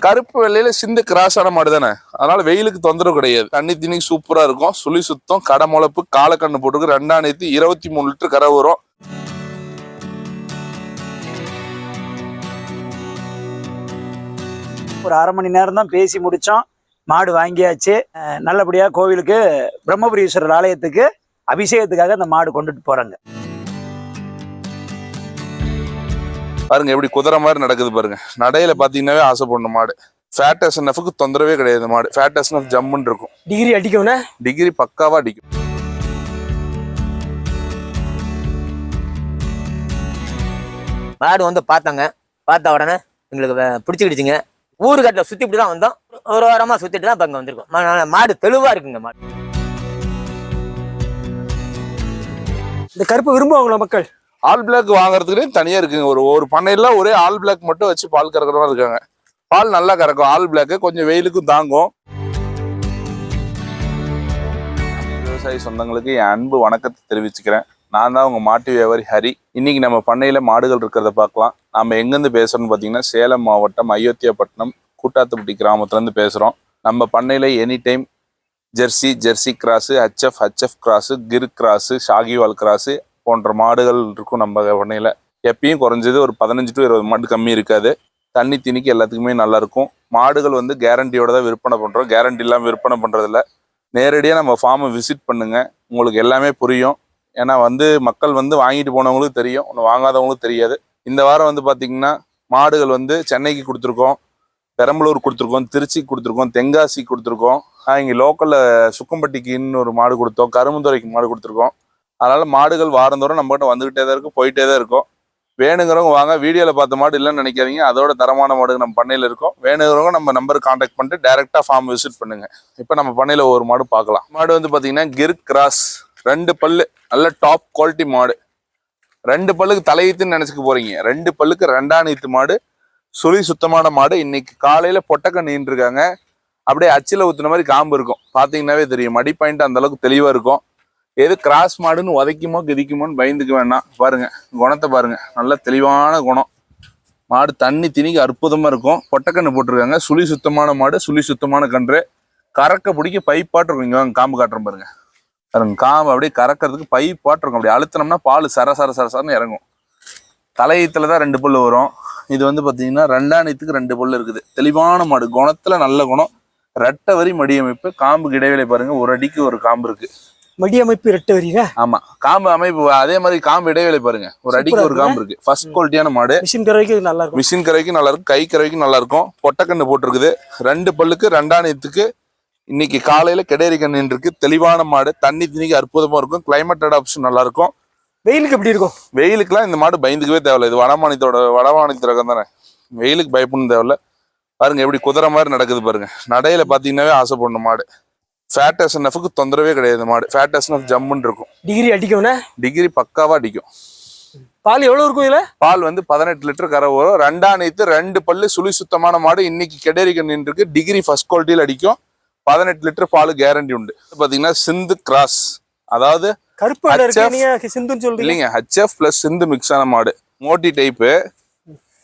கருப்பு வெள்ளையில சிந்து கிராஸ் ஆன மாடு தானே, அதனால வெயிலுக்கு தொந்தரவு கிடையாது. தண்ணி திணி சூப்பரா இருக்கும். சுழி சுத்தம், கடை முளப்பு, காலக்கண்ணு போட்டுருக்கு. 2 23 லிட்டர் கரை வரும். ஒரு அரை மணி நேரம் தான் பேசி முடிச்சோம். மாடு வாங்கியாச்சு. நல்லபடியா கோவிலுக்கு பிரம்மபுரீஸ்வரர் ஆலயத்துக்கு அபிஷேகத்துக்காக அந்த மாடு கொண்டுட்டு போறாங்க. பாருங்க எப்படி குதிரை மாதிரி நடக்குது பாருங்க. நடையில பாத்தீங்கன்னாவே ஆசைப்படணும். மாடு ஃபேட் எஸ்என்எஃப்க்கு தொந்தரவே கிடையாது. மாடு ஃபேட் எஸ்என்எஃப் ஜம்முன்னு இருக்கும். டிகிரி அடிக்கும்னா டிகிரி பக்காவா அடிக்கும். மாடு வந்து பார்த்தாங்க. பார்த்த உடனே எங்களுக்கு பிடிச்சிக்கிடுச்சுங்க. ஊருக்காட்டில் சுற்றிட்டு தான் வந்தோம். ஒரு வாரமாக சுற்றிட்டு தான் இப்போ இங்கே வந்திருக்கோம். மாடு தெளிவாக இருக்குங்க. மாடு இந்த கருப்பு விரும்புவாங்களா மக்கள்? ஆல் பிளாக் வாங்குறதுக்கு தனியா இருக்குங்க. ஒரு பண்ணையில ஒரே ஆல் பிளாக் மட்டும் வச்சு பால் கறக்கிறவங்க இருக்காங்க. பால் நல்லா கறக்கும். ஆல் பிளாக் கொஞ்சம் வெயிலுக்கும் தாங்கும். விவசாய சொந்தங்களுக்கு என் அன்பு வணக்கத்தை தெரிவிச்சுக்கிறேன். நான் தான் உங்க மாட்டு வியாபாரி ஹரி. இன்னைக்கு நம்ம பண்ணையில மாடுகள் இருக்கிறத பார்க்கலாம். நாம எங்கேருந்து பேசுறோம்னு பார்த்தீங்கன்னா சேலம் மாவட்டம் அயோத்தியாப்பட்டினம் கூட்டாத்துப்பட்டி கிராமத்துலேருந்து பேசுகிறோம். நம்ம பண்ணையில் any time Jersey cross, HF cross, Gir cross, Sahiwal cross போன்ற மாடுகள் இருக்கும். நம்ம பண்ணையில் எப்பயும் குறைஞ்சது ஒரு 15 to 20 மாடு கம்மி இருக்காது. தண்ணி திணிக்கு எல்லாத்துக்குமே நல்லா இருக்கும். மாடுகள் வந்து கேரண்டியோட தான் விற்பனை பண்ணுறோம். கேரண்டி இல்லாமல் விற்பனை பண்ணுறதில்ல. நேரடியாக நம்ம ஃபார்மை விசிட் பண்ணுங்க, உங்களுக்கு எல்லாமே புரியும். ஏன்னா மக்கள் வாங்கிட்டு போனவங்களுக்கு தெரியும், ஒன்று வாங்காதவங்களுக்கு தெரியாது. இந்த வாரம் பார்த்தீங்கன்னா மாடுகள் சென்னைக்கு கொடுத்துருக்கோம், பெரம்பலூர் கொடுத்துருக்கோம், திருச்சிக்கு கொடுத்துருக்கோம், தென்காசி கொடுத்துருக்கோம். இங்கே லோக்கலில் சுக்கம்பட்டிக்கு இன்னொரு மாடு கொடுத்தோம், கரும்புத்துறைக்கு மாடு கொடுத்துருக்கோம். அதனால் மாடுகள் வாரந்தோறும் நம்மகிட்ட வந்துக்கிட்டே தான் இருக்கும், போயிட்டே தான் இருக்கும். வேணுங்கிறவங்க வாங்க. வீடியோவில் பார்த்த மாடு இல்லைன்னு நினைக்காதீங்க. அதோட தரமான மாடு நம்ம பண்ணையில் இருக்கும். வேணுங்கிறவங்க நம்ம நம்பருக்கு கான்டாக்ட் பண்ணிட்டு டேரெக்டாக ஃபார்ம் விசிட் பண்ணுங்கள். இப்போ நம்ம பண்ணையில் ஒரு மாடு பார்க்கலாம். மாடு பார்த்தீங்கன்னா கிர் கிராஸ், 2 பல்லு, நல்ல டாப் குவாலிட்டி மாடு. 2 பல்லுக்கு தலையீத்துன்னு நினைச்சுக்க போறீங்க. 2 பல்லுக்கு 2 மாடு, சுழி சுத்தமான மாடு. இன்னைக்கு காலையில பொட்டக்க நின்றுருக்காங்க. அப்படியே அச்சில ஊத்துன மாதிரி காம்பு இருக்கும். பாத்தீங்கன்னாவே தெரியும். மடி பாயிண்ட் அந்த அளவுக்கு தெளிவா இருக்கும். எது கிராஸ் மாடுன்னு உதைக்குமோ கிதிக்குமோன்னு பயந்துக்க வேணாம். பாருங்க குணத்தை பாருங்க, நல்ல தெளிவான குணம். மாடு தண்ணி திணிக்கு அற்புதமா இருக்கும். பொட்டக்கண்ணு போட்டிருக்காங்க. சுழி சுத்தமான மாடு, சுழி சுத்தமான கன்று. கறக்க பிடிக்க பைப்பாட்டு இருக்கும். இங்க காம்பு காட்டுறேன் பாருங்க. காம்பு அப்படியே கறக்கிறதுக்கு பைப்பாட்டு இருக்கும். அப்படி அழுத்தினோம்னா பால் சரசரன்னு இறங்கும். தலையீத்துல தான் 2 பல்லு வரும். இது பார்த்தீங்கன்னா 2 2 பல்லு இருக்குது. தெளிவான மாடு, குணத்துல நல்ல குணம். ரெட்டை வரி மடி அமைப்பு. காம்புக்கு இடைவேளை பாருங்க, 1 அடிக்கு ஒரு காம்பு இருக்கு. மடி அமைப்பு ரெட்டை வரியா? ஆமா, காம்பு அமைப்பு அதே மாதிரி. காம்பு இடைவேளை பாருங்க, 1 அடிக்கு ஒரு காம்பு இருக்கு. ஃபர்ஸ்ட் குவாலிட்டியான மாடு. மிஷின் கரைக்கு நல்லா இருக்கும். மிஷின் கரைக்கு நல்லா இருக்கும், கை கரைக்கும் நல்லா இருக்கும். பொட்டக்கண்ணு போட்டிருக்குது. 2 பல்லுக்கு 2 இன்னைக்கு காலையில கெடேரி கண்ணு இருக்கு. தெளிவான மாடு, தண்ணி திணிக்கு அற்புதமா இருக்கும். கிளைமேட் அடாப்ஷன் நல்லா இருக்கும். வெயிலுக்கு எப்படி இருக்கும்? வெயிலுக்குலாம் இந்த மாடு பயந்துக்கவே தேவையில்ல. இது வடமாநில ரகம் தானே, வெயிலுக்கு பயப்படணும் தேவையில்ல. பாருங்க எப்படி குதிரை மாதிரி நடக்குது பாருங்க. நடையில பாத்தீங்கன்னாவே ஆசைப்படணும். மாடு ஃபேட் எஸ்என்எஃப்க்கு தொந்தரவே கிடையாது. மாடு ஃபேட் எஸ்என்எஃப் ஜம்முன்னு இருக்கும். டிகிரி அடிக்கும்னா டிகிரி பக்காவா அடிக்கும். பால் எவ்வளவு இருக்கும் இதுல? பால் 18 லிட்டர் கரை வரும். 2 பல்லு, சுழி சுத்தமான மாடு. இன்னைக்கு கெடேரி கண்ணு இருக்கு. டிகிரி ஃபர்ஸ்ட் குவாலிட்டியில் அடிக்கும். 18 லிட்டர் பால் கேரண்டி உண்டு. பாத்தீங்கன்னா சிந்து கிராஸ், அதாவது இல்லைங்க, ஹச்எஃப் பிளஸ் சிந்து மிக்ஸ் ஆன மாடு. மோட்டி டைப்பு.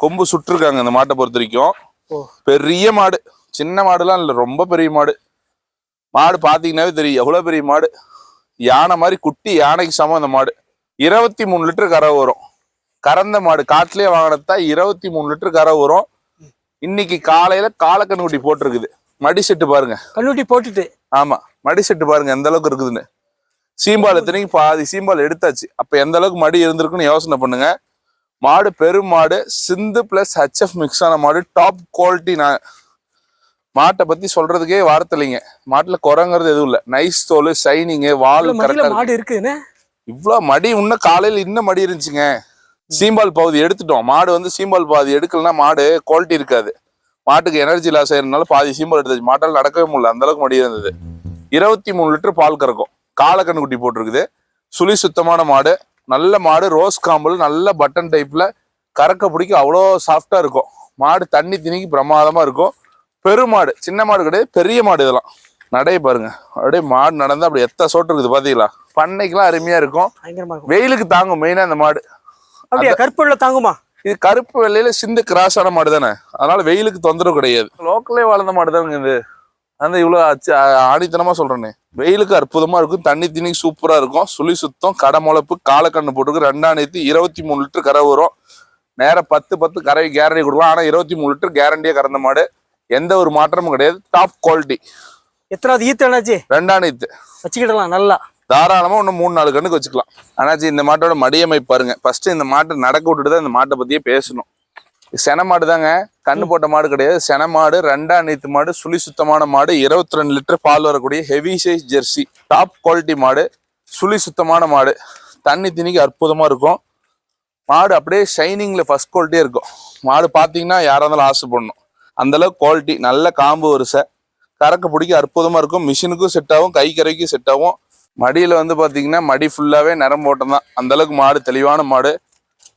கொம்பு சுட்டிருக்காங்க இந்த மாட்டை பொறுத்த வரைக்கும். பெரிய மாடு, சின்ன மாடுலாம் இல்லை, ரொம்ப பெரிய மாடு. மாடு பாத்தீங்கன்னாவே தெரியும் எவ்வளவு பெரிய மாடு. யானை மாதிரி, குட்டி யானைக்கு சமம் இந்த மாடு. 23 லிட்டர் கரை வரும். கறந்த மாடு காட்டிலேயே வாங்கினதா 23 லிட்டர் கரை வரும். இன்னைக்கு காலையில காலக்கண்ணுக்குட்டி போட்டிருக்குது. மடி செட்டு பாருங்க, கண்ணுட்டி போட்டுட்டு. ஆமா, மடி செட்டு பாருங்க எந்த அளவுக்கு இருக்குதுன்னு. சீம்பால் எத்தனைக்கு பாதி சீம்பால் எடுத்தாச்சு. அப்ப எந்த அளவுக்கு மடி இருந்திருக்குன்னு யோசனை பண்ணுங்க. மாடு பெரும் மாடு, சிந்து பிளஸ் ஹச்எஃப் மிக்ஸ் ஆன மாடு, டாப் குவாலிட்டி. மாட்டை பத்தி சொல்றதுக்கே வார்த்தை இல்லைங்க. மாட்டுல குறைங்கிறது எதுவும் இல்லை. நைஸ் தோல், ஷைனிங்கு, வால் மாடு இருக்குன்னு. இவ்வளவு மடி இன்னும் காலையில இன்னும் மடி இருந்துச்சுங்க. சீம்பால் பகுதி எடுத்துட்டோம். மாடு சீம்பால் பாதி எடுக்கலன்னா மாடு குவாலிட்டி இருக்காது. மாட்டுக்கு எனர்ஜி லாஸ் ஆயிருந்தாலும் பாதி சீம்பால் எடுத்தாச்சு. மாட்டால் நடக்கவே முடியல, அந்த அளவுக்கு மடி இருந்தது. 23 லிட்டர் பால் கறக்கும். காலக்கண்ணுக்குட்டி போட்டிருக்குது. சுழி சுத்தமான மாடு, நல்ல மாடு. ரோஸ் காம்பல், நல்ல பட்டன் டைப்ல. கறக்க பிடிக்க அவ்வளோ சாஃப்டா இருக்கும். மாடு தண்ணி திணிக்கு பிரமாதமா இருக்கும். பெருமாடு, சின்ன மாடு கிடையாது, பெரிய மாடு. இதெல்லாம் நடைய பாருங்க, அப்படியே மாடு நடந்தா அப்படி எத்த சோட்டு இருக்குது பாத்தீங்களா. பண்ணைக்கெல்லாம் அருமையா இருக்கும். வெயிலுக்கு தாங்கும். மெயினா இந்த மாடு அப்படியே கருப்புள்ள தாங்குமா? இது கருப்பு வெள்ளையில சிந்து கிராஸ் ஆன மாடு தானே, அதனால வெயிலுக்கு தொந்தரவு கிடையாது. லோக்கல்லே வளர்ந்த மாடு தானுங்க இது. அந்த இவ்வளவு ஆணித்தனமா சொல்றேனே, வெயிலுக்கு அற்புதமா இருக்கும். தண்ணி திணி சூப்பரா இருக்கும். சுழி சுத்தம், கடை முளைப்பு, காலக்கண்ணு போட்டுருக்கு. 2 23 லிட்டர் கரை வரும். நேரம் 10 கரை கேரண்டி கொடுக்கலாம். ஆனா 23 லிட்டர் கேரண்டியா கறந்த மாடு, எந்த ஒரு மாற்றமும் கிடையாது. Top quality. எத்தனாவது ஈத்து அண்ணாச்சி? 2 வச்சுக்கிடலாம் நல்லா தாராளமா இன்னும் 3-4 கண்ணுக்கு வச்சுக்கலாம். ஆனாச்சு இந்த மாட்டோட மடியமைப்பு பாருங்க. ஃபர்ஸ்ட் இந்த மாட்டை நடக்க விட்டுட்டு தான் இந்த மாட்டை பத்தியே பேசணும். சென மாடு தாங்க, கண்ணு போட்ட மாடு கிடையாது. சென மாடு, 2 மாடு, சுழி சுத்தமான மாடு, 22 லிட்டர் பால் வரக்கூடிய heavy size Jersey, top quality மாடு, சுழி சுத்தமான மாடு, தண்ணி திணிக்கு அற்புதமா இருக்கும். மாடு அப்படியே ஷைனிங்ல ஃபர்ஸ்ட் குவாலிட்டியே இருக்கும். மாடு பாத்தீங்கன்னா யாரா இருந்தாலும் ஆசைப்படணும். அந்த அளவுக்கு குவாலிட்டி. நல்ல காம்பு வரிசை, கறக்க பிடிக்க அற்புதமா இருக்கும். மிஷினுக்கும் செட் ஆகும், கை கரைக்கும் செட் ஆகும். மடியில வந்து பாத்தீங்கன்னா மடி ஃபுல்லாவே நரம் போட்டம் தான். அந்த அளவுக்கு மாடு தெளிவான மாடு,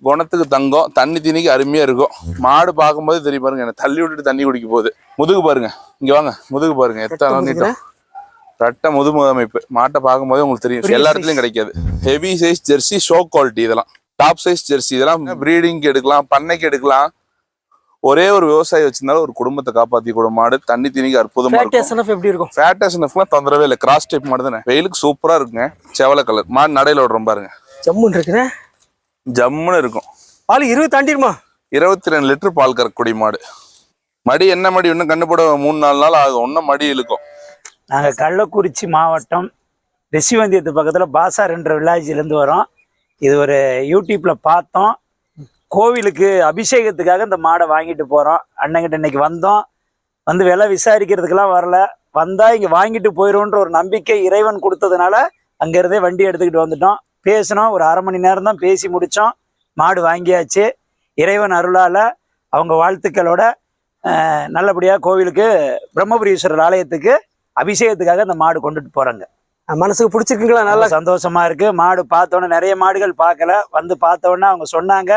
குணத்துக்கு தங்கம், தண்ணி தீனிக்கு அருமையா இருக்கும். மாடு பார்க்கும்போது தெரியும் பாருங்க, எனக்கு தள்ளி விட்டுட்டு தண்ணி குடிக்க போகுது. முதுகு பாருங்க, இங்க வாங்க, முதுகு பாருங்க எத்தனை நீட்டம். ரெட்டை முதுகு அமைப்பு. மாட்டை பார்க்கும்போது உங்களுக்கு தெரியும், எல்லா இடத்துலயும் கிடைக்காது. Heavy size Jersey, show quality. இதெல்லாம் டாப் சைஸ் ஜெர்சி. இதெல்லாம் ப்ரீடிங்க்கு எடுக்கலாம், பண்ணைக்கு எடுக்கலாம். ஒரே ஒரு விவசாயி வச்சிருந்தாலும் ஒரு குடும்பத்தை காப்பாத்தி கூட மாடு. தண்ணி தீனிக்கு அற்புதமா இருக்கும். எப்படி இருக்கும்? ஃபேட் எஸ்என்எஃப்லாம் தொந்தரவே இல்லை. கிராஸ் டைப் மாடு தானே, வெயிலுக்கு சூப்பரா இருக்குங்க. செவல கலர் மாடு, நடையில விடுறோம் பாருங்க, ஜம்முன்னு இருக்குண்ணே. ஜம்முன்னு இருக்கும். பால் 20 தாண்டிருமா? 22 லிட்டர் பால் கறக்கூடிய மாடு. மடி என்ன மடி, இன்னும் கண்ணு போட 3-4 நாள் ஆகும். இன்னும் மடி இழுக்கும். நாங்க கள்ளக்குறிச்சி மாவட்டம் ரிஷிவந்தியத்து பக்கத்துல பாசார் என்ற வில்லேஜ்ல இருந்து வரோம். இது ஒரு யூடியூப்ல பார்த்தோம். கோவிலுக்கு அபிஷேகத்துக்காக இந்த மாடை வாங்கிட்டு போறோம். அண்ணங்கிட்ட இன்னைக்கு வந்தோம். வந்து விலை விசாரிக்கிறதுக்கெல்லாம் வரல, வந்தா இங்க வாங்கிட்டு போயிடும்ன்ற ஒரு நம்பிக்கை இறைவன் கொடுத்ததுனால அங்கிருந்தே வண்டி எடுத்துக்கிட்டு வந்துட்டோம். பேசினோம், ஒரு 1/2 மணி நேரம் தான் பேசி முடிச்சோம். மாடு வாங்கியாச்சு. இறைவன் அருளால அவங்க வாழ்த்துக்களோட நல்லபடியா கோவிலுக்கு பிரம்மபுரீஸ்வரர் ஆலயத்துக்கு அபிஷேகத்துக்காக இந்த மாடு கொண்டுட்டு போறாங்க. மனசுக்கு பிடிச்சிருக்குங்களா? நல்லா சந்தோஷமா இருக்கு. மாடு பார்த்தோன்னே, நிறைய மாடுகள் பார்க்கல, வந்து பார்த்தோன்னே அவங்க சொன்னாங்க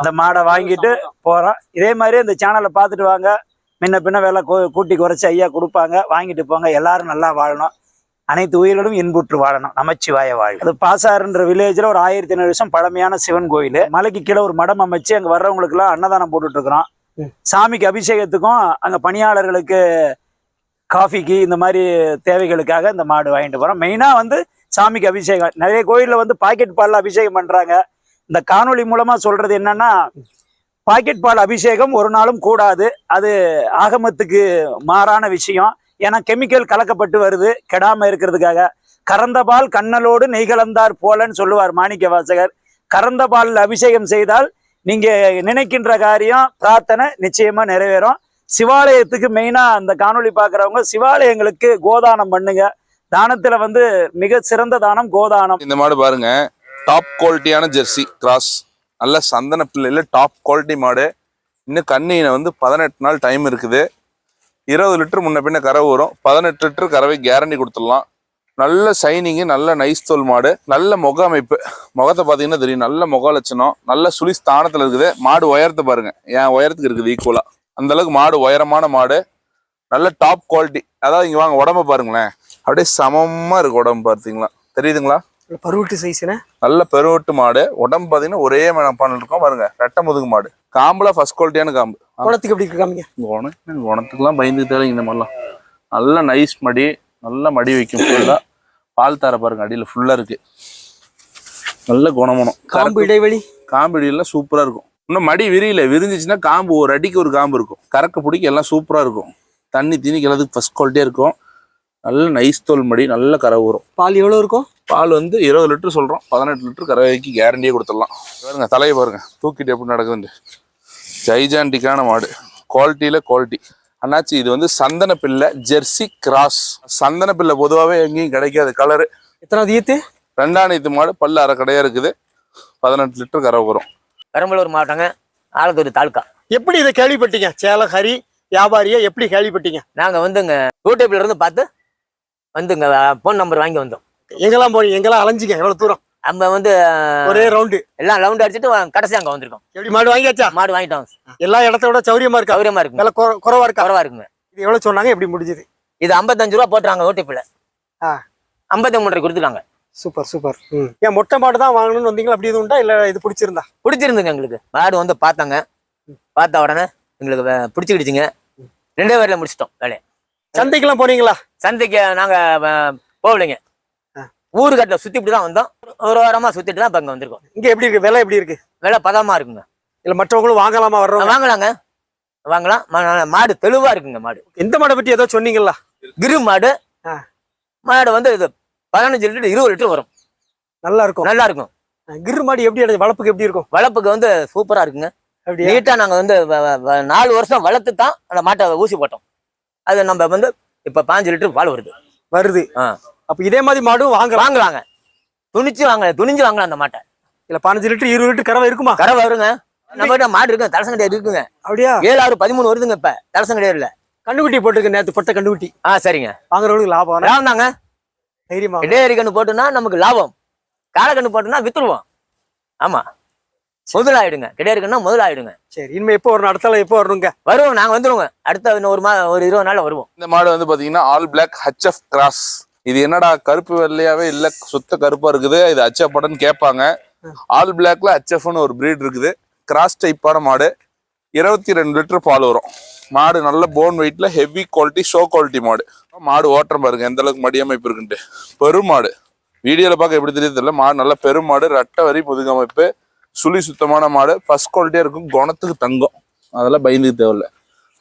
இந்த மாடை வாங்கிட்டு போறோம். இதே மாதிரி இந்த சேனலை பார்த்துட்டு வாங்க. முன்ன பின்ன விலை கூட்டி குறைச்சி ஐயா கொடுப்பாங்க, வாங்கிட்டு போங்க. எல்லாரும் நல்லா வாழணும், அனைத்து உயிர்களும் இன்புற்று வாழணும், நமச்சிவாய வாழும். அது பாசாறுன்ற வில்லேஜ்ல ஒரு 1500 வருஷம் பழமையான சிவன் கோயில். மலைக்கு கீழே ஒரு மடம் அமைச்சு அங்க வர்றவங்களுக்கு எல்லாம் அன்னதானம் போட்டுட்டு இருக்கிறோம். சாமிக்கு அபிஷேகத்துக்கும் அங்க பணியாளர்களுக்கு காஃபிக்கு இந்த மாதிரி தேவைகளுக்காக இந்த மாடு வாங்கிட்டு போறோம். மெயினா வந்து சாமிக்கு அபிஷேகம். நிறைய கோயில்ல வந்து பாக்கெட் பால்ல அபிஷேகம் பண்றாங்க. இந்த காணொளி மூலமா சொல்றது என்னன்னா, பாக்கெட் பால் அபிஷேகம் ஒரு நாளும் கூடாது. அது ஆகமத்துக்கு மாறான விஷயம். ஏன்னா கெமிக்கல் கலக்கப்பட்டு வருது, கெடாம இருக்கிறதுக்காக. கறந்த பால் கண்ணலோடு நெய் கலந்தார் போலன்னு சொல்லுவார் மாணிக்க வாசகர். கறந்த பாலில் அபிஷேகம் செய்தால் நீங்க நினைக்கின்ற காரியம், பிரார்த்தனை நிச்சயமா நிறைவேறும். சிவாலயத்துக்கு மெயினா அந்த காணொளி பாக்குறவங்க சிவாலயங்களுக்கு கோதானம் பண்ணுங்க. தானத்துல வந்து மிக சிறந்த தானம் கோதானம். இந்த மாடு பாருங்க, டாப் குவாலிட்டியான ஜெர்சி கிராஸ், நல்ல சந்தன பிள்ளைல டாப் குவாலிட்டி மாடு. இன்னும் கண்ணியில வந்து 18 நாள் டைம் இருக்குது. 20 லிட்டர் முன்ன பின்ன கறவை வரும். 18 லிட்டர் கறவை கேரண்டி கொடுத்துடலாம். நல்ல சைனிங்கு, நல்ல நைஸ் தோல் மாடு, நல்ல முக அமைப்பு. முகத்தை பார்த்தீங்கன்னா தெரியும், நல்ல முக லட்சணம், நல்ல சுழி ஸ்தானத்துல இருக்குது. மாடு உயரத்தை பாருங்க, என் உயரத்துக்கு இருக்குது ஈக்குவலா. அந்த அளவுக்கு மாடு உயரமான மாடு, நல்ல டாப் குவாலிட்டி. அதாவது இங்க வாங்க, உடம்ப பாருங்களேன், அப்படியே சமமா இருக்கு உடம்பு. பார்த்தீங்களா, தெரியுதுங்களா? பருவட்டு சைஸ்னா நல்ல பெருவட்டு மாடு. உடம்பு பார்த்தீங்கன்னா ஒரே மனப்பான இருக்கும் பாருங்க. ரெட்டை முதுகு மாடு, காம்புல ஃபர்ஸ்ட் குவாலிட்டியான காம்பு. குணத்துக்கு எப்படி இருக்காங்க? குணத்துக்குலாம் பயந்து தேவை. இந்த மாதிரிலாம் நல்ல நைஸ் மடி, நல்ல மடி வைக்கும். ஃபுல்லா பால் தர பாருங்க, அடியில் ஃபுல்லா இருக்கு. நல்ல குணமனம். காம்பு இடைவெளி, காம்பு இடையெல்லாம் சூப்பரா இருக்கும். இன்னும் மடி விரியல, விரிஞ்சிச்சுன்னா காம்பு ஒரு அடிக்கு ஒரு காம்பு இருக்கும். கறக்க பிடிக்க எல்லாம் சூப்பரா இருக்கும். தண்ணி தீனிக்கு எல்லாத்துக்கும் ஃபர்ஸ்ட் குவாலிட்டியா இருக்கும். நல்ல நைஸ் தோல் மடி, நல்ல கறவை வரும். பால் எவ்வளவு இருக்கும்? பால் வந்து 20 லிட்டர் சொல்றோம். 18 லிட்டர் கறவைக்கு கேரண்டியே கொடுத்துடலாம். பாருங்க தலையை பாருங்க, தூக்கிட்டு எப்படி நடக்குதுன்னு. ஜைஜாண்டிக்கான மாடு, குவாலிட்டியில குவாலிட்டி. அண்ணாச்சி இது வந்து சந்தன பிள்ளை ஜெர்சி கிராஸ். சந்தன பிள்ளை பொதுவாகவே எங்கேயும் கிடைக்காது கலரு. எத்தனாவது ஈத்து? 2 மாடு, பல்லு அரை கடையா இருக்குது. 18 லிட்டர் கறவை வரும். பெரம்பலூர் மாவட்டங்க, ஆலத்தூர் தாலுக்கா. எப்படி இதை கேள்விப்பட்டீங்க? சேலம் ஹரி வியாபாரியா எப்படி கேள்விப்பட்டீங்க? நாங்க வந்துங்க யூடியூப்ல இருந்து பார்த்து வந்துங்க போன் நம்பர் வாங்கி வந்தோம். எங்கெல்லாம் போய் எங்கெல்லாம் அலைஞ்சிங்க? எவ்வளவு தூரம்? நம்ம வந்து ஒரே ரவுண்டு எல்லாம் ரவுண்ட் அடிச்சுட்டு கடைசி அங்க வந்திருக்கோம். எப்படி மாடு வாங்கியாச்சா? மாடு வாங்கிட்டோம். எல்லா இடத்த விட சௌரியமா இருக்கா? சௌரியமா இருக்கு. விலை குறவா இருக்கா? குறவா இருக்குங்க. இது எவ்வளவு சொன்னாங்க? எப்படி முடிஞ்சது? இது 55 ரூபா போட்டுறாங்க யூடியூப்ல. 53 கொடுத்துருக்காங்க. Super super. ஏன் மொட்டை மாடு தான் வாங்கணும்னு வந்தீங்களா? அப்படி எதுவும் உண்டா இல்ல இது பிடிச்சிருந்தா? பிடிச்சிருந்துங்க எங்களுக்கு. மாடு வந்து பார்த்தாங்க, பார்த்த உடனே எங்களுக்கு பிடிச்சிக்கிடுச்சுங்க. 2 பேர்ல முடிச்சிட்டோம் வேலையை. சந்தைக்கெல்லாம் போனீங்களா? சந்தைக்கு நாங்க போகலைங்க. ஊருக்காட்டில் சுத்திட்டு தான் வந்தோம். ஒரு வாரமா சுத்திட்டு தான் இப்ப இங்க வந்திருக்கோம். இங்க எப்படி இருக்கு விலை? எப்படி இருக்கு விலை பதமா இருக்குங்க. இல்ல மற்றவங்களும் வாங்கலாமா? வர்றவங்க வாங்கலாங்க, வாங்கலாம். மாடு தெளிவா இருக்குங்க. மாடு எந்த மாடை பத்தி ஏதோ சொன்னீங்களா? கிரு மாடு. மாடு வந்து இது 15 லிட்டர் 20 லிட்டர் வரும். நல்லா இருக்கும். நல்லா இருக்கும். கிரு மாடு எப்படி வளர்ப்புக்கு எப்படி இருக்கும்? வளர்ப்புக்கு வந்து சூப்பரா இருக்குங்க. அப்படியா? நீட்டா நாங்க வந்து 4 வருஷம் வளர்த்து தான் அந்த மாட்டை ஊசி போட்டோம். அது நம்ம வந்து இப்ப 5 லிட்டர் பால் வருது. அப்ப இதே மாதிரி மாடும் வாங்கலாங்க. துணிஞ்சு வாங்கலாம் அந்த மாட்டை. இல்ல 15 லிட்டர் 20 லிட்டர் கறவை இருக்குமா? கறவை வருங்க. நம்ம கிட்ட மாடு இருக்கு, தலசங்கடையார் இருக்குங்க. அப்படியா? 7, 6, 13 வருதுங்க இப்ப தலசங்கடையார்ல. கண்ணுக்குட்டி போட்டுருக்கு, நேத்து பொட்ட கண்ணுக்குட்டி. சரிங்க. வாங்குறவங்களுக்கு லாபம் லாபம் தாங்க. தைரியமா டேரி கண்ணு போட்டுனா நமக்கு லாபம், காளை கண்ணு போட்டுனா வித்துருவோம். ஆமா, முதலாயிடுங்க. கிடையாது கண்ணா முதலாயிடுங்க. சரி, இனிமே எப்போ வரணும்? அடுத்தால எப்போ வரணுங்க? வருவோம், நாங்க வந்துருவோங்க. அடுத்த ஒரு 20 நாள்ல வருவோம். இந்த மாடு வந்து பாத்தீங்கன்னா ஆல் பிளாக் HF கிராஸ். இது என்னடா கருப்பு வெள்ளையாவே இல்ல சுத்த கருப்பா இருக்குது, இது HF படன்னு கேட்பாங்க. ஆல் பிளாக்ல HFன்னு ஒரு பிரீட் இருக்குது. கிராஸ் டைப்பான மாடு. 22 லிட்டர் பால் வரும். மாடு நல்ல போன் வெயிட்ல ஹெவி குவாலிட்டி, ஷோ குவாலிட்டி மாடு. மாடு ஓட்டுற பாருங்க எந்த அளவுக்கு மடியமைப்பு இருக்குன்ட்டு. பெருமாடு வீடியோல பார்க்க எப்படி தெரியுது தெரியல. மாடு நல்ல பெருமாடு, ரெட்டை வரி முதுகமைப்பு, சுழி சுத்தமான மாடு, ஃபர்ஸ்ட் குவாலிட்டியா இருக்கும். குணத்துக்கு தங்கம், அதெல்லாம் பயந்துக்கு தேவையில்ல.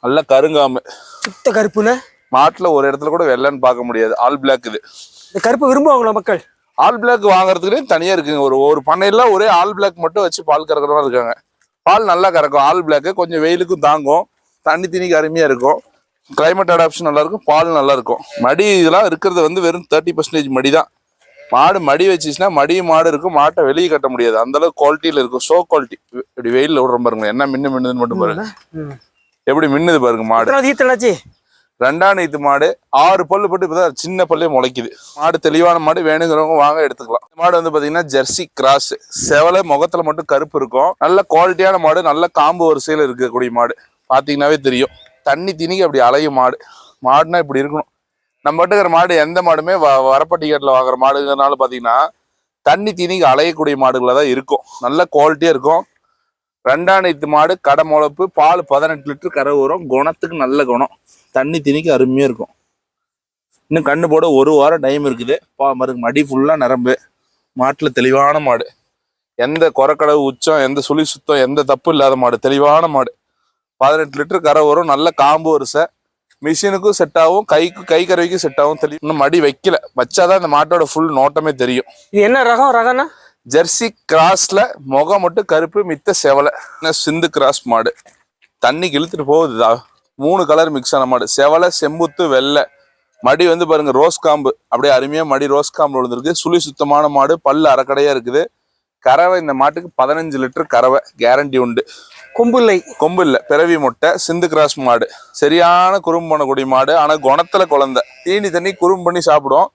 நல்ல கருங்காமு, சுத்த கருப்புன்னு. மாட்டுல ஒரு இடத்துல கூட வெள்ளைன்னு பார்க்க முடியாது. ஆல் பிளாக் இது. இந்த கருப்பு விரும்புவாங்களா மக்கள்? ஆல் பிளாக் வாங்குறதுக்குனே தனியா இருக்குங்க. ஒரு பண்ணையில ஒரே ஆல் பிளாக் மட்டும் வச்சு பால் கறக்கிறவங்க இருக்காங்க. பால் நல்லா கறக்கும். ஆல் பிளாக் கொஞ்சம் வெயிலுக்கும் தாங்கும், தண்ணி தண்ணிக்கு அருமையா இருக்கும், கிளைமேட் அடாப்ஷன் நல்லா இருக்கும், பால் நல்லா இருக்கும். மடி இதெல்லாம் இருக்கிறது வந்து வெறும் 30% மடி தான். மாடு மடி வச்சுச்சுன்னா மடியும் மாடு இருக்கும், மாட்டை வெளியே கட்ட முடியாது, அந்த அளவுக்கு குவாலிட்டியில இருக்கும். Show quality. இப்படி வெயிலில் விடுற பாருங்க, என்ன மின்னுதுன்னு மட்டும் பாருங்க, எப்படி மின்னுது பாருங்க மாடு. 2ஆம் நீத்து மாடு, 6 பல்லு போட்டு இப்பதான் சின்ன பல்லே முளைக்குது. மாடு தெளிவான மாடு, வேணுங்கிறவங்க வாங்க எடுத்துக்கலாம். மாடு வந்து பாத்தீங்கன்னா ஜெர்சி கிராஸ். செவலை முகத்துல மட்டும் கருப்பு இருக்கும். நல்ல குவாலிட்டியான மாடு, நல்ல காம்பு வரிசையில இருக்கக்கூடிய மாடு. பாத்தீங்கன்னாவே தெரியும். தண்ணி திணிக்கு அப்படி அலையும் மாடு. மாடுனா இப்படி இருக்கணும். நம்ம இருக்கிற மாடு எந்த மாடுமே வரப்பட்டிக்கட்டில் வாங்குற மாடுங்கிறதுனால பாத்தீங்கன்னா தண்ணி திணிக்கு அலையக்கூடிய மாடுகளா தான் இருக்கும். நல்ல குவாலிட்டியா இருக்கும். 2ஆம் நீத்து மாடு, கடை முளைப்பு, பால் 18 லிட்டர் கறவை வரும். குணத்துக்கு நல்ல குணம், தண்ணி திணிக்கு அருமையா இருக்கும். இன்னும் கண்ணு போட 1 வாரம் டைம் இருக்குது. மருந்து மடி ஃபுல்லா நரம்பு. மாட்டுல தெளிவான மாடு, எந்த குறைக்கடவு உச்சம், எந்த சுழி சுத்தம், எந்த தப்பு இல்லாத மாடு, தெளிவான மாடு. 18 லிட்டர் கரை வரும். நல்ல காம்பு வரிசை, மிஷினுக்கும் செட் ஆகும், கை கறவைக்கும் செட் ஆகும். தெளிவு. இன்னும் மடி வைக்கல, வச்சாதான் இந்த மாட்டோட ஃபுல் நோட்டமே தெரியும். இது என்ன ரகம்னா? ஜெர்சி கிராஸ்ல முகம் மட்டும் கருப்பு, மித்த செவலை. சிந்து கிராஸ் மாடு. தண்ணி இழுத்துட்டு போகுதுதா. 3 கலர் மிக்ஸ் ஆன மாடு. செவலை, செம்புத்து, வெள்ளை. மடி வந்து பாருங்க ரோஸ் காம்பு, அப்படியே அருமையா மடி ரோஸ் காம்பு விழுந்திருக்கு. சுழி சுத்தமான மாடு, பல்லு அரைக்கடையா இருக்குது. கறவை இந்த மாட்டுக்கு 15 லிட்டர் கறவை கேரண்டி உண்டு. கொம்பு இல்ல, பிறவி முட்டை. சிந்து கிராஸ் மாடு, சரியான குறும்பு பண்ணக்கூடிய மாடு. ஆனா குணத்துல குழந்தை, தீனி தண்ணி குறும்பு பண்ணி சாப்பிடும்.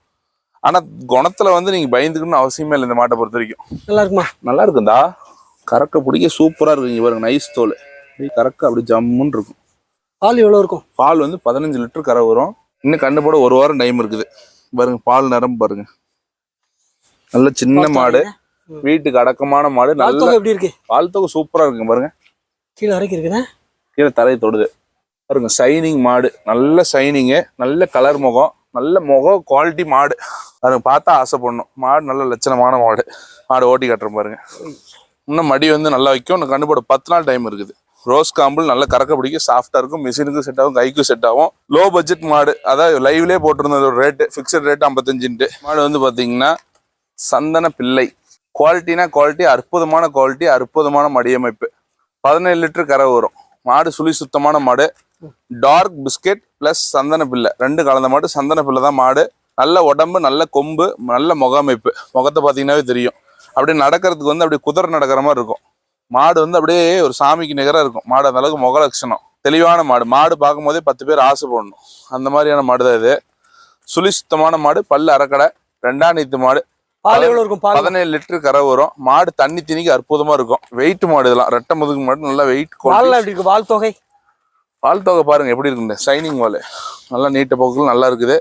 ஆனா குணத்துல வந்து நீங்க பயந்துக்கணும்னு அவசியமே இல்லை. இந்த மாட்டை பொறுத்த வரைக்கும் நல்லா இருக்குமா? நல்லா இருக்குந்தா. கறக்க பிடிக்க சூப்பரா இருக்கு. இங்க பாருங்க நைஸ் தோல், கறக்க அப்படி ஜம்முன்னு இருக்கும். பால் எவ்வளவு இருக்கும்? பால் வந்து 15 லிட்டர் கறவை வரும். இன்னும் கண்ணு போட 1 வாரம் டைம் இருக்குது. பாருங்க பால் நிரம்பு பாருங்க. நல்ல சின்ன மாடு, வீட்டுக்கு அடக்கமான மாடு. நல்ல எப்படி இருக்கு? பால் தொகை சூப்பரா இருக்குங்க பாருங்க. கீழே வரைக்கும் இருக்குதா? கீழே தரையை தொடுது பாருங்க. சைனிங் மாடு, நல்ல சைனிங்கு, நல்ல கலர் முகம், நல்ல முகம் குவாலிட்டி மாடு. அதை பார்த்தா ஆசைப்படணும். மாடு நல்ல லட்சணமான மாடு. மாடு ஓட்டி கட்டுறோம் பாருங்க. இன்னும் மடி வந்து நல்லா வைக்கும். இன்னும் கண்டு போட 10 நாள் டைம் இருக்குது. ரோஸ் காம்பிள் நல்ல கறக்க பிடிக்க சாஃப்டா இருக்கும். மிஷினுக்கும் செட் ஆகும், கைக்கும் செட் ஆகும். லோ பட்ஜெட் மாடு, அதாவது லைவ்லேயே போட்டிருந்த ஒரு ரேட்டு, ஃபிக்ஸட் ரேட் 55. மாடு வந்து பாத்தீங்கன்னா சந்தன பிள்ளை. குவாலிட்டினா குவாலிட்டி, அற்புதமான குவாலிட்டி, அற்புதமான மடியமைப்பு. 17 லிட்டர் கறவை வரும். மாடு சுழி சுத்தமான மாடு. டார்க் பிஸ்கெட் பிளஸ் சந்தன பிள்ளை 2 கலந்த மாடு. சந்தன பிள்ளை தான் மாடு. நல்ல உடம்பு, நல்ல கொம்பு, நல்ல முகமைப்பு. முகத்தை பார்த்தீங்கன்னாவே தெரியும். அப்படியே நடக்கிறதுக்கு வந்து அப்படியே குதிரை நடக்கிற மாதிரி இருக்கும். மாடு வந்து அப்படியே ஒரு சாமிக்கு நிகராக இருக்கும். மாடு அந்த அளவுக்கு முக லட்சணம். தெளிவான மாடு. மாடு பார்க்கும் போதே 10 பேர் ஆசைப்படணும், அந்த மாதிரியான மாடு தான் இது. சுழி சுத்தமான மாடு, பல்லு அரைக்கடை, 2ஆம் நீத்து மாடு. 17 லிட்டர் கறவை வரும். மாடு தண்ணி திணிக்கு அற்புதமா இருக்கும். வெயிட் மாடு இதெல்லாம், ரெட்டை முதுகு மாடு, நல்லா வெயிட். பால் தொகை பாருங்க எப்படி இருக்குங்க. சைனிங் வால் நல்லா நீட்ட போக்குகள் நல்லா இருக்குது.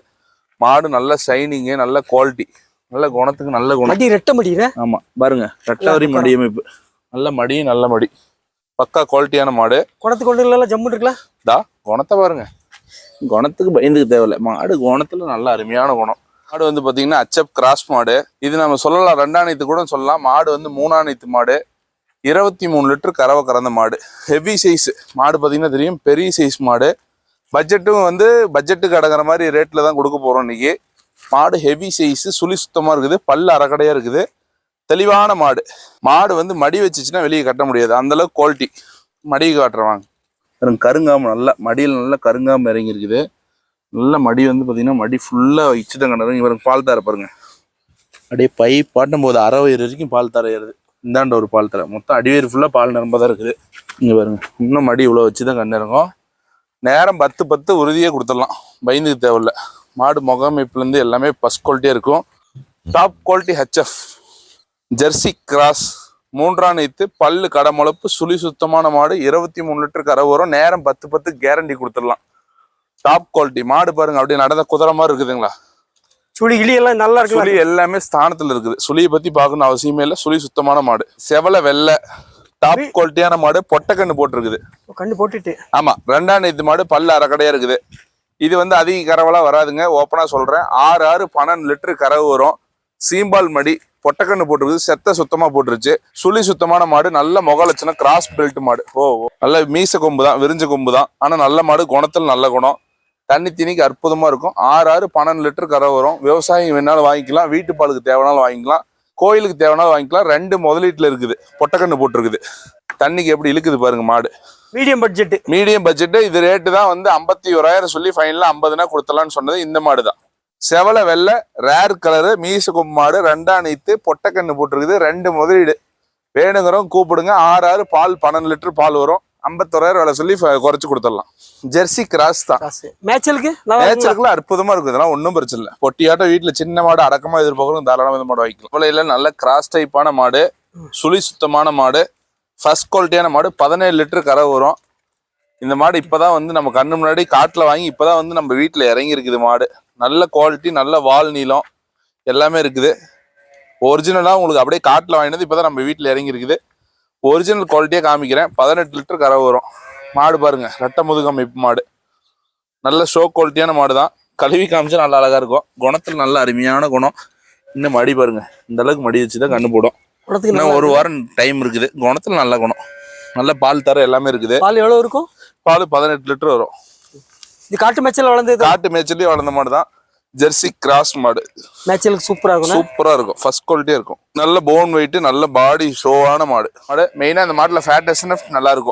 மாடு நல்ல சைனிங்கு, நல்ல குவாலிட்டி. நல்ல குணத்துக்கு நல்ல குணம். மடி ரெட்டை மடியில. ஆமா பாருங்க, ரெட்டவரி மடி அமைப்பு, நல்ல மடி, நல்ல மடி, பக்கா குவாலிட்டியான மாடு. குணத்துக்கு கொண்டு இல்ல ஜம்முன்னு இருக்கலாம். குணத்தை பாருங்க, குணத்துக்கு பயந்துக்கு தேவையில்லை. மாடு குணத்துல நல்ல அருமையான குணம். மாடு வந்து பாத்தீங்கன்னா அச்சப் கிராஸ் மாடு. இது நம்ம சொல்லலாம் 2ஆம் நீத்து கூட சொல்லலாம். மாடு வந்து 3ஆம் நீத்து மாடு. 23 லிட்டர் கறவை கறந்த மாடு. ஹெவி சைஸ் மாடு பாத்தீங்கன்னா தெரியும், பெரிய சைஸ் மாடு. பட்ஜெட்டும் வந்து பட்ஜெட்டுக்கு அடங்குற மாதிரி ரேட்ல தான் கொடுக்க போறோம் இன்னைக்கு. மாடு ஹெவி சைஸ், சுழி சுத்தமா இருக்குது, பல்லு அரைக்கடையா இருக்குது, தெளிவான மாடு. மாடு வந்து மடி வச்சுச்சுன்னா வெளியே கட்ட முடியாது, அந்த அளவுக்கு குவாலிட்டி. மடி காட்டுறவாங்க, கருங்காம நல்லா மடியில் நல்லா கருங்காம இறங்கி இருக்குது. நல்ல மடி வந்து பார்த்தீங்கன்னா மடி ஃபுல்லாக இச்சுதான் கண்டது. இங்கே பாருங்க, பால் தர பாருங்க, அப்படியே பை பாட்டும் போது அரை வயிறு வரைக்கும் பால் தர ஏறுது. இந்தாண்ட ஒரு பால் தர, மொத்தம் அடிவயிறு ஃபுல்லாக பால் நிரம்ப தான் இருக்குது. இங்கே பாருங்க, இன்னும் மடி இவ்வளோ வச்சு தான் கண்டு இறங்கும். நேரம் 10 உறுதியே கொடுத்துடலாம், பயந்துக்கு தேவையில்லை. மாடு முகமைப்புலேருந்து எல்லாமே ஃபர்ஸ்ட் குவாலிட்டியாக இருக்கும். Top quality HF Jersey cross, 3ஆம் நீத்து, பல்லு கடமுளப்பு, சுழி சுத்தமான மாடு. 23 லிட்டர் கறவை வரும். நேரம் 10 கேரண்டி கொடுத்துடலாம். டாப் குவாலிட்டி மாடு பாருங்க, அப்படியே நடந்த குதிரை மாதிரி இருக்குதுங்களா. சுழி கிளி எல்லாம் நல்லா இருக்கு. சுழி எல்லாமே ஸ்தானத்துல இருக்குது. சுழியை பத்தி பார்க்கணும் அவசியமே இல்லை. சுழி சுத்தமான மாடு, செவல வெள்ளை, டாப் குவாலிட்டியான மாடு. பொட்டக்கண்ணு போட்டிருக்குது, கண்ணு போட்டுட்டு. ஆமா, 2ஆம் நீத்து மாடு, பல்லு அரைக்கடையா இருக்குது. இது வந்து அதிக கறவெல்லாம் வராதுங்க, ஓப்பனா சொல்றேன். 12 லிட்டர் கறவை வரும். சீம்பால் மடி, பொட்டக்கண்ணு போட்டிருக்குது, செத்த சுத்தமா போட்டுருச்சு. சுழி சுத்தமான மாடு, நல்ல முக லட்சணம், கிராஸ் பெல்ட் மாடு. நல்ல மீச கொம்பு தான், விரிஞ்ச கொம்பு தான், ஆனா நல்ல மாடு, குணத்துல நல்ல குணம். தண்ணி தீனிக்கு அற்புதமா இருக்கும். 12 லிட்டர் கறவை வரும். விவசாயம் வேணாலும் வாங்கிக்கலாம், வீட்டு பாலுக்கு தேவைனாலும் வாங்கிக்கலாம், கோயிலுக்கு தேவைனாலும் வாங்கிக்கலாம். 2 முதலீட்டுல இருக்குது, பொட்டக்கண்ணு போட்டிருக்குது. தண்ணிக்கு எப்படி இழுக்குது பாருங்க மாடு. Medium budget. Medium budget. இது ரேட்டு தான் வந்து 51,000 சொல்லி ஃபைனலா 50னா கொடுத்தலான்னு சொன்னது இந்த மாடு தான். செவல வெள்ளை, ரேர் கலரு, மீச கொம்பு மாடு, 2ஆம் நீத்து, பொட்டக்கண்ணு போட்டிருக்குது. 2 முதலீடு. வேணுங்கிறவங்க கூப்பிடுங்க. 6 பால், 12 லிட்டர் பால் வரும். 51,000 விலை சொல்லி குறைச்சு கொடுத்துடலாம். ஜெர்சி கிராஸ் தான். மேட்சலுக்குலாம் அற்புதமா இருக்குது, இதெல்லாம் ஒன்றும் பிரச்சனை இல்லை. பொட்டியாட்டம் வீட்டுல சின்ன மாடு அடக்கமா எதிர்பார்க்கணும், தாராளமாக இந்த மாடு வைக்கலாம். இவ்வளோ நல்ல கிராஸ் டைப்பான மாடு, சுழி சுத்தமான மாடு, ஃபர்ஸ்ட் குவாலிட்டியான மாடு. 17 லிட்டர் கறவை வரும். இந்த மாடு இப்பதான் வந்து நம்ம கண்ணு முன்னாடி காட்டுல வாங்கி இப்பதான் வந்து நம்ம வீட்டுல இறங்கி இருக்குது மாடு. நல்ல குவாலிட்டி, நல்ல வால் நீளம் எல்லாமே இருக்குது. ஒரிஜினலா உங்களுக்கு அப்படியே காட்டுல வாங்கினது இப்பதான் நம்ம வீட்டுல இறங்கி இருக்குது. ஒரிஜினல் குவாலிட்டியா காமிக்கிறேன். 18 லிட்டர் கறவை வரும். மாடு பாருங்க, ரெட்டை முதுகமைப்பு மாடு, நல்ல ஷோ குவாலிட்டியான மாடு தான். கழுவி காமிச்சா நல்லா அழகா இருக்கும். குணத்துல நல்ல அருமையான குணம். இன்னும் மடி பாருங்க, இந்த அளவுக்கு மடி வச்சுதான் கண்ணு போடும். இன்னும் 1 வாரம் டைம் இருக்குது. குணத்துல நல்ல குணம், நல்ல பால் தர எல்லாமே இருக்குது. பால் எவ்வளவு இருக்கும்? பால் 18 லிட்டர் வரும். இது காட்டு மேய்ச்சல் வளர்ந்தது, காட்டு மேய்ச்சலே வளர்ந்த மாடு தான். ஜெர்சி கிராஸ் மாடு, மேய்ச்சலுக்கு சூப்பரா இருக்கும். சூப்பரா இருக்கும், ஃபர்ஸ்ட் குவாலிட்டியா இருக்கும். நல்ல போன் வெயிட், நல்ல பாடி ஷோவான மாடு. மெயினா இந்த மாடுல ஃபேட் நல்லா இருக்கும்.